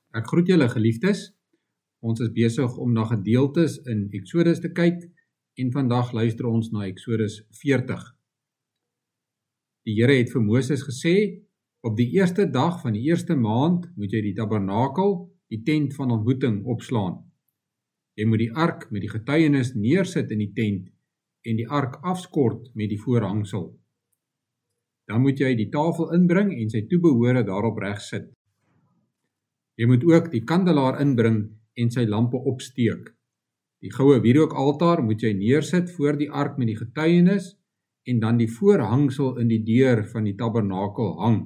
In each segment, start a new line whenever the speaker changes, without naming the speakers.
Ek groet julle geliefdes. Ons is besig om na gedeeltes in Exodus te kyk en vandag luister ons na Exodus 40. Die Here het vir Moses gesê, op die eerste dag van die eerste maand moet jy die tabernakel, die tent van ontmoeting, opslaan. Jy moet die ark met die getuienis neersit in die tent en die ark afskort met die voorhangsel. Dan moet jy die tafel inbring en sy toebehore daarop reg sit. Jy moet ook die kandelaar inbring en sy lampe opsteek. Die goue wierookaltaar moet jy neersit voor die ark met die getuienis en dan die voorhangsel in die deur van die tabernakel hang.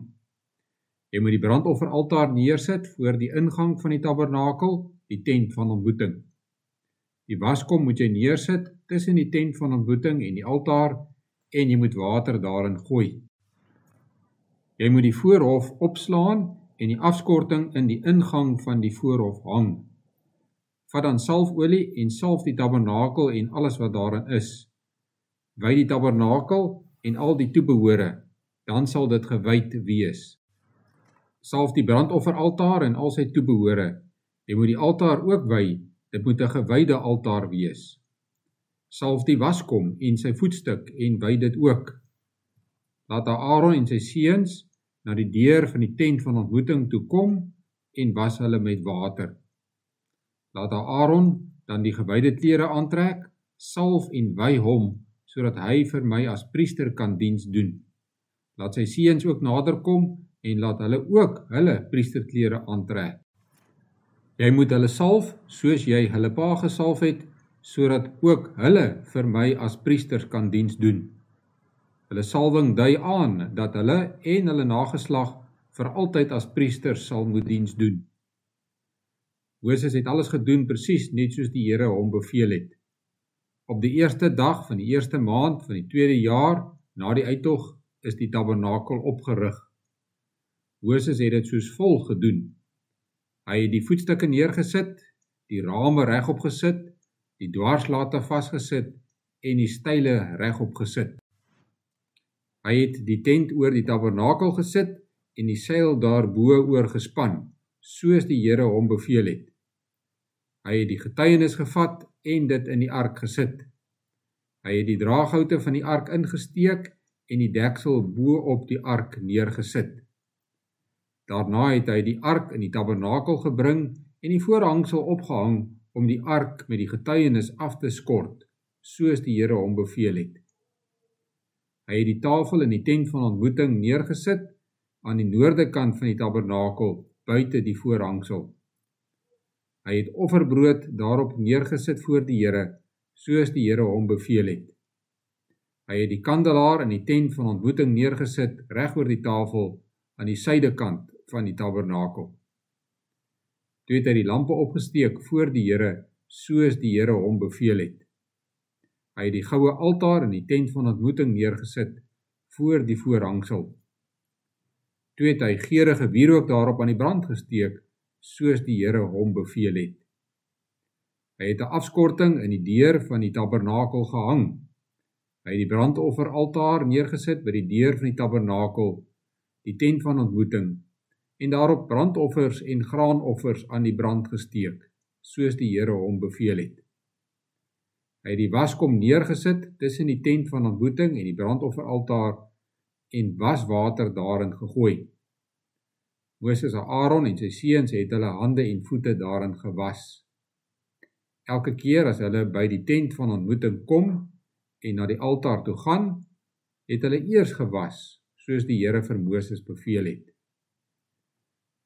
Jy moet die brandofferaltaar neersit voor die ingang van die tabernakel, die tent van ontmoeting. Die waskom moet jy neersit tussen die tent van ontmoeting en die altaar en jy moet water daarin gooi. Jy moet die voorhof opslaan en die afskorting in die ingang van die voorhof hang. Vat dan salfolie en salf die tabernakel en alles wat daarin is. Wy die tabernakel en al die toebehore, dan sal dit gewyd wees. Salf die brandofferaltaar en al sy toebehore. Jy moet die altaar ook wy, dit moet 'n gewyde altaar wees. Salf die waskom en sy voetstuk en wy dit ook. Laat Aaron en sy seuns na die deur van die tent van ontmoeting toe kom en was hulle met water. Laat Aaron dan die gewyde klere aantrek, salf en wy hom, sodat hy vir my as priester kan diens doen. Laat sy seuns ook naderkom en laat hulle ook hulle priesterklere aantrek. Jy moet hulle salf soos jy hulle pa gesalf het, sodat ook hulle vir my as priesters kan diens doen. Hulle salwing dui aan dat hulle en hulle nageslag vir altyd as priesters sal moet diens doen. Moses het alles gedoen presies net soos die Here hom beveel het. Op die eerste dag van die eerste maand van die tweede jaar na die uittog is die tabernakel opgerig. Moses het dit soos volg gedoen. Hy het die voetstukke neergesit, die rame regop gesit, die dwarslate vasgesit en die style regop gesit. Hy het die tent oor die tabernakel gesit en die seil daarbo oor gespan, soos die Here hom beveel het. Hy het die getuienis gevat en dit in die ark gesit. Hy het die draaghoute van die ark ingesteek en die deksel bo op die ark neergesit. Daarna het hy die ark in die tabernakel gebring en die voorhangsel opgehang om die ark met die getuienis af te skort, soos die Here hom beveel het. Hy het die tafel in die tent van ontmoeting neergesit aan die noorde kant van die tabernakel, buite die voorhangsel. Hy het offerbrood daarop neergesit voor die Here, soos die Here hom beveel het. Hy het die kandelaar in die tent van ontmoeting neergesit reg oor die tafel aan die suidekant van die tabernakel. Toe het hy die lampe opgesteek voor die Here, soos die Here hom beveel het. Hy het die goue altaar in die tent van ontmoeting neergesit voor die voorhangsel. Toe het hy geurende wierook daarop aan die brand gesteek, soos die Here hom beveel het. Hy het 'n afskorting in die deur van die tabernakel gehang. Hy het die brandofferaltaar neergesit by die deur van die tabernakel, die tent van ontmoeting, en daarop brandoffers en graanoffers aan die brand gesteek, soos die Here hom beveel het. Hy het die waskom neergesit tussen die tent van ontmoeting en die brandofferaltaar en waswater daarin gegooi. Moses, Aaron en sy seuns het hulle hande en voete daarin gewas. Elke keer as hulle by die tent van ontmoeting kom en na die altaar toe gaan, het hulle eers gewas, soos die Here vir Moses beveel het.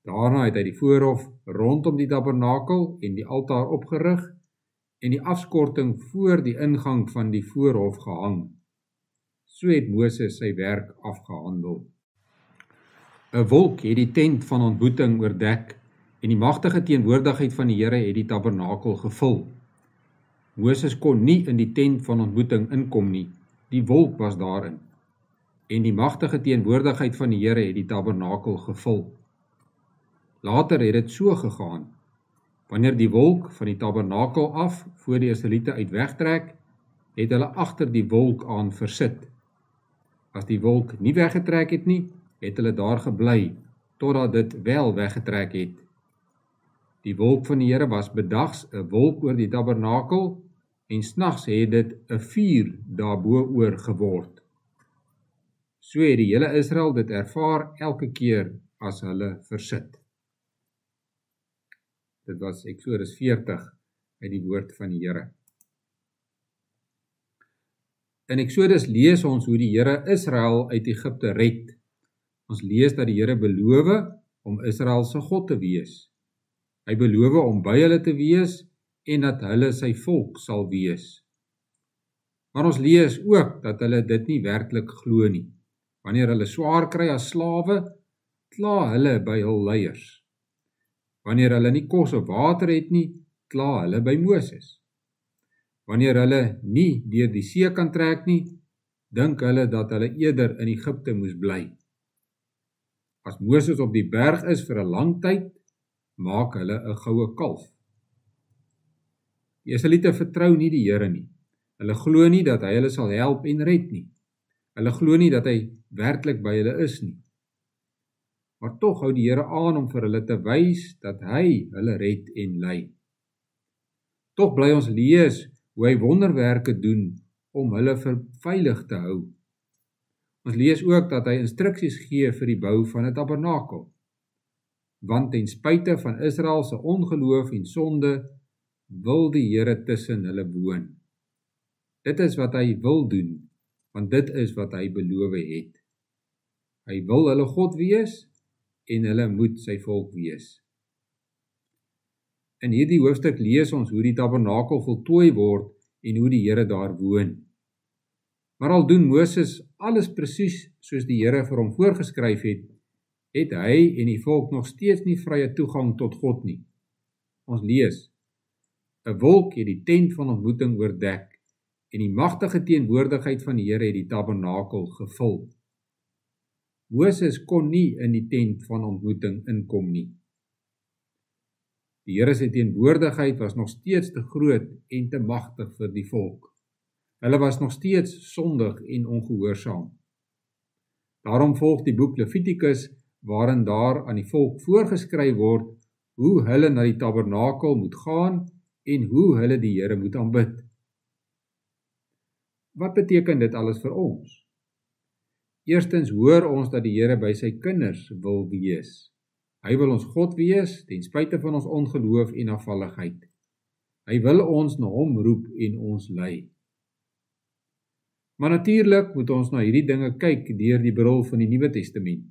Daarna het hy die voorhof rondom die tabernakel en die altaar opgerig en die afskorting voor die ingang van die voorhof gehang. So het Moses sy werk afgehandel. 'n Wolk het die tent van ontmoeting oordek en die magtige teenwoordigheid van die Here het die tabernakel gevul. Moses kon nie in die tent van ontmoeting inkom nie, die wolk was daarin. En die magtige teenwoordigheid van die Here het die tabernakel gevul. Later het dit so gegaan. Wanneer die wolk van die tabernakel af voor die Israeliete uit wegtrek, het hulle agter die wolk aan versit. As die wolk nie weggetrek het nie, het hulle daar gebly, totdat dit wel weggetrek het. Die wolk van die Here was bedags 'n wolk oor die tabernakel en snags het dit 'n vuur daarbo-oor geword. So het die hele Israel dit ervaar elke keer as hulle versit. Dit was Eksodus 40 uit die woord van die Here. In Eksodus lees ons hoe die Here Israel uit Egipte red. Ons lees dat die Here beloof om Israel se God te wees. Hy beloof om by hulle te wees en dat hulle sy volk sal wees. Maar ons lees ook dat hulle dit nie werklik glo nie. Wanneer hulle swaar kry as slawe, kla hulle by hul leiers. Wanneer hulle nie kos of water het nie, kla hulle by Moses. Wanneer hulle nie deur die see kan trek nie, dink hulle dat hulle eerder in Egipte moes bly. As Moses op die berg is vir 'n lang tyd, maak hulle 'n goue kalf. Die Israeliete vertrou nie die Here nie. Hulle glo nie dat hy hulle sal help en red nie. Hulle glo nie dat hy werklik by hulle is nie. Maar tog hou die Here aan om vir hulle te wys dat hy hulle red en lei. Tog bly ons lees hoe hy wonderwerke doen om hulle veilig te hou. Ons lees ook dat hy instruksies gee vir die bou van 'n tabernakel. Want ten spyte van Israel se ongeloof en sonde, wil die Here tussen hulle woon. Dit is wat hy wil doen, want dit is wat hy beloof het. Hy wil hulle God wees en hulle moet sy volk wees. In hierdie hoofstuk lees ons hoe die tabernakel voltooi word en hoe die Here daar woon. Maar al doen Moses alles presies soos die Here vir hom voorgeskryf het, het hy en die volk nog steeds nie vrye toegang tot God nie. Ons lees, 'n wolk het die tent van ontmoeting oordek en die magtige teenwoordigheid van die Here het die tabernakel gevul. Moses kon nie in die tent van ontmoeting inkom nie. Die Here se teenwoordigheid was nog steeds te groot en te magtig vir die volk. Hulle was nog steeds sondig en ongehoorsaam. Daarom volg die boek Levitikus, waarin daar aan die volk voorgeskryf word hoe hulle na die tabernakel moet gaan en hoe hulle die Here moet aanbid. Wat beteken dit alles vir ons? Eerstens hoor ons dat die Here by sy kinders wil wees. Hy wil ons God wees, ten spyte van ons ongeloof en afvalligheid. Hy wil ons na hom roep en ons lei. Maar natuurlik moet ons na hierdie dinge kyk deur die bril van die Nuwe Testament.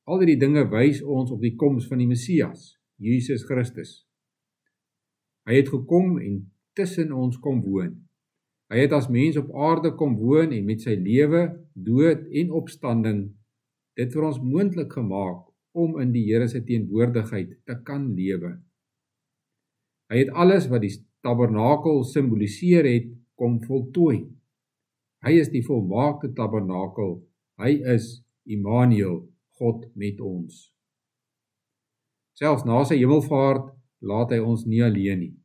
Al hierdie dinge wys ons op die koms van die Messias, Jesus Christus. Hy het gekom en tussen ons kom woon. Hy het as mens op aarde kom woon en met sy lewe, dood en opstanding dit vir ons moontlik gemaak om in die Here se teenwoordigheid te kan lewe. Hy het alles wat die tabernakel simboliseer het, kom voltooi. Hy is die volmaakte tabernakel. Hy is Immanuel, God met ons. Selfs na sy hemelvaart laat hy ons nie alleen nie.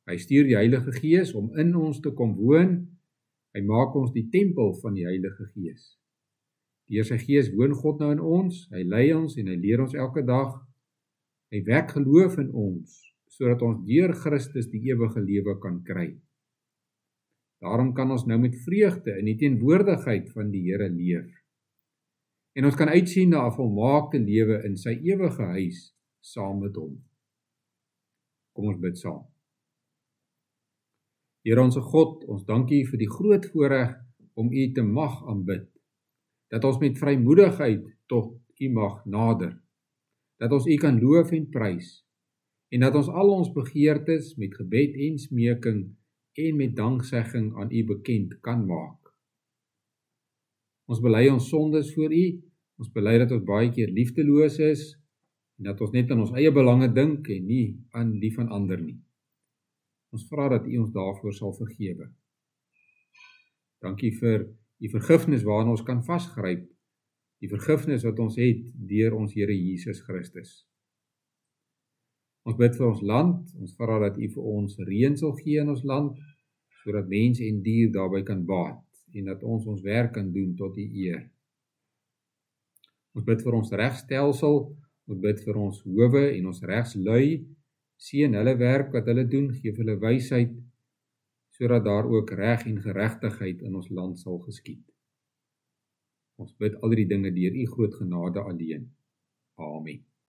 Hy stuur die Heilige Gees om in ons te kom woon. Hy maak ons die tempel van die Heilige Gees. Deur sy Gees woon God nou in ons. Hy lei ons en hy leer ons elke dag. Hy wek geloof in ons, sodat ons deur Christus die ewige lewe kan kry. Daarom kan ons nou met vreugde in die teenwoordigheid van die Here leef. En ons kan uitsien na 'n volmaakte lewe in sy ewige huis saam met hom. Kom ons bid saam. Here onse God, ons dank U vir die groot voorreg om U te mag aanbid. Dat ons met vrymoedigheid tot U mag nader. Dat ons U kan loof en prys. En dat ons al ons begeertes met gebed en smeking en met danksegging aan U bekend kan maak. Ons bely ons sondes voor U, ons bely dat ons baie keer liefdeloos is, en dat ons net aan ons eie belange dink en nie aan die van ander nie. Ons vra dat U ons daarvoor sal vergewe. Dankie vir die vergifnis waarna ons kan vasgryp, die vergifnis wat ons het deur ons Here Jesus Christus. Ons bid vir ons land, ons vra dat U vir ons reën sal gee in ons land, sodat mens en dier daarby kan baat, en dat ons werk kan doen tot U eer. Ons bid vir ons regstelsel, ons bid vir ons howe en ons regslui, Seën hulle werk wat hulle doen, gee vir hulle wysheid, sodat daar ook reg en geregtigheid in ons land sal geskied. Ons bid al die dinge deur u groot genade alleen. Amen.